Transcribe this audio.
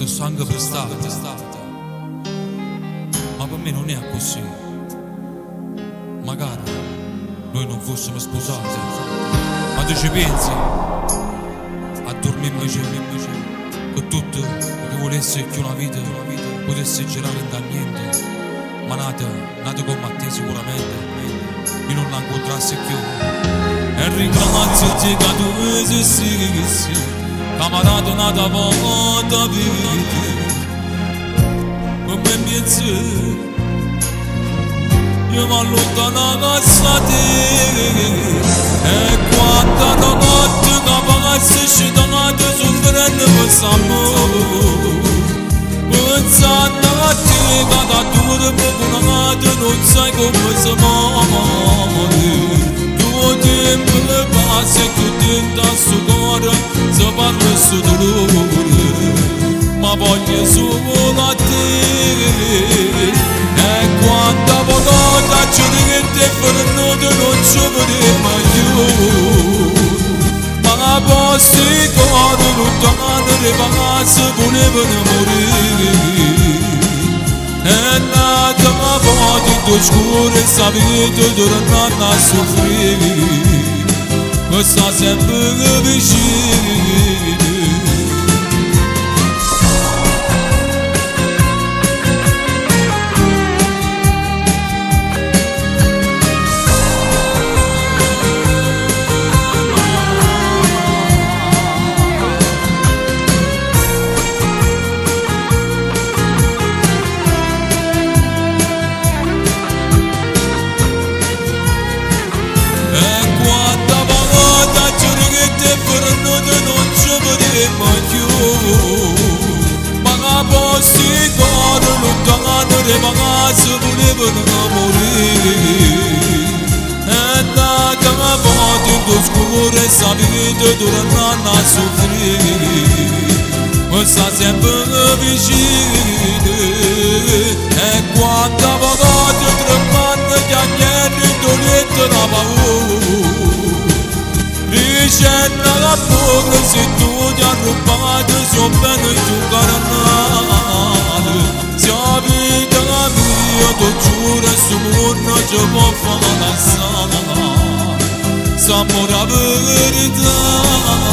se sangue per strada, ma per me non è così. Magari noi non fossimo sposati, ma tu ci pensi a dormire invece che tutto che volesse che una vita potesse girare da niente, ma nata come a te sicuramente io non la incontrassi più. E ringrazio te che tu esisti, camarato nata volta vita come piensi. Io mi allontano da te e quando la notte che passa scendendo soffrendo questo amore, pensando a te che da dorme con una non sai come si muore. Tuo tempo passa e tu tenta su cuore se parla su dolore, ma voglio solo a te. E quando volata ci rende fermato non ci vedremo più, ma posso ricordo lontano le vacanze volevano morire. E nata ma voglio in scure sapete tornare a soffrire, ma sta sempre vicino. Ma posso ricordare lontano le vacanze volevano morire. E nata ma voglio in scure sapete tornare a soffrire, ma sta sempre vicino. E quando voglio tremando che niente dolente la paura, ricetta la paura se tu ti arrubato so bene tu caranale. Se la vita la mia tu giuro su mondo ci può fare la sana, s'amore la verità.